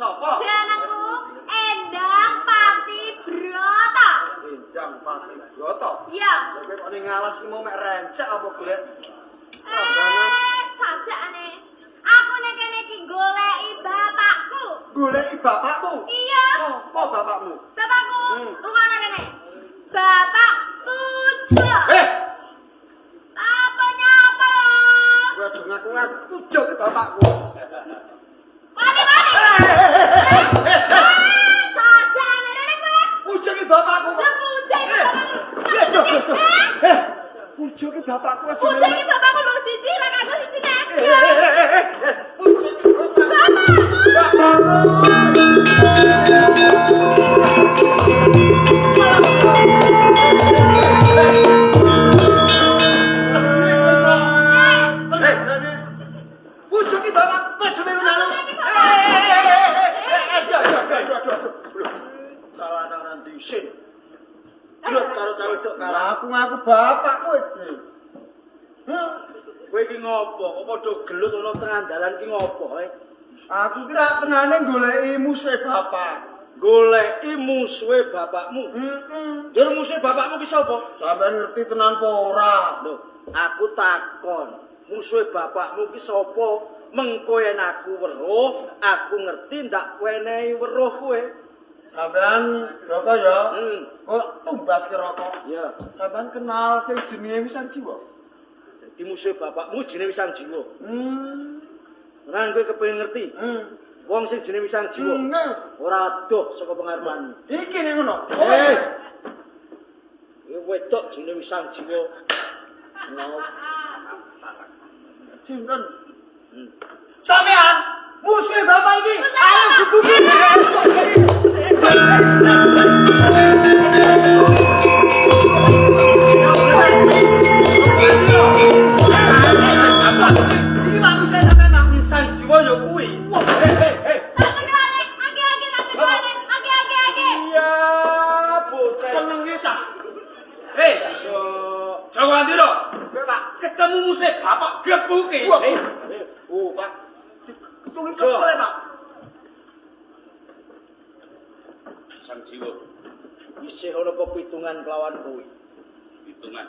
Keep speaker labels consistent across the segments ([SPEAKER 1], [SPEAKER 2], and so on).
[SPEAKER 1] Sapa?
[SPEAKER 2] Jenengku Endang Pati Broto.
[SPEAKER 1] Endang Pati Broto.
[SPEAKER 2] Iya.
[SPEAKER 1] Kowe kok ning ngalas iki mau mek rencek apa golek?
[SPEAKER 2] Sajane. Aku nek kene iki goleki bapakku.
[SPEAKER 1] Goleki bapakmu?
[SPEAKER 2] Iya.
[SPEAKER 1] Sapa bapakmu?
[SPEAKER 2] Bapakku. Rungokno rene. Bapak Ujo. Apa nyapa lo?
[SPEAKER 1] Kowe aja ngaku-ngaku Ujo ki bapakku.
[SPEAKER 2] Mati. Sajane rene kowe.
[SPEAKER 1] Ujo ki bapakku.
[SPEAKER 2] Lah Ujo iki bapakku.
[SPEAKER 1] Ujo ki bapakku aja.
[SPEAKER 2] Ujo iki bapakku lho siji, ra kanggo siji nek.
[SPEAKER 1] Ujo ki ngaku bapakku iki. Kowe iki ngopo? Kok padha gelut ana tengah dalan iki ngopo, Aku kira tenane goleki musuhe bapak. Goleki musuhe bapakmu? Heeh. Musuhe bapakmu ki sapa? Sampeyan ngerti tenan apa ora? Lho, aku takon. Musuhe bapakmu ki sapa? Mengko yen aku weruh, aku ngerti ndak wenehi weruh kowe. Sampeyan rokok ya? Kok tumbas ke rokok? Iya. Sampeyan kenal sing jenenge Wisan Jiwa? Dadi musuh bapakmu jenenge Wisan Jiwa. Ora kowe kepengin ngerti? Wong sing jenenge Wisan Jiwa. Ora adoh saka pengarepanmu. Iki ning ngono. Kowe wedok jenenge Wisan Jiwa. Sinten? Sampeyan musuh bapak iki. Ayo gebuki. Iki manusia sampeyan nak Wisan Jiwa ya kuwi. Iya, bocah. Senenge cah. Jawa ndiro. Kowe Pak, ketemu musuh bapak gebuki. Pak. Tunggu cepet, Pak. Sang Jiwa. Isih ana pepitungan kelawan kowe. Pitungan.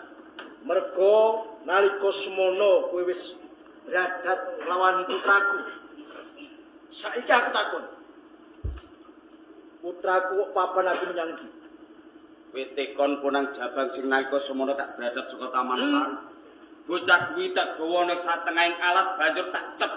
[SPEAKER 1] Mergo nalika semono kowe wis bradat lawan putraku. Saiki aku takon. Putraku kok papan aku menyang ndi? Kowe tekon ponang jabang sing nalika semono tak bradat saka Taman Sari. Bocah kuwi tak gawa ning satengahing alas banjur tak cep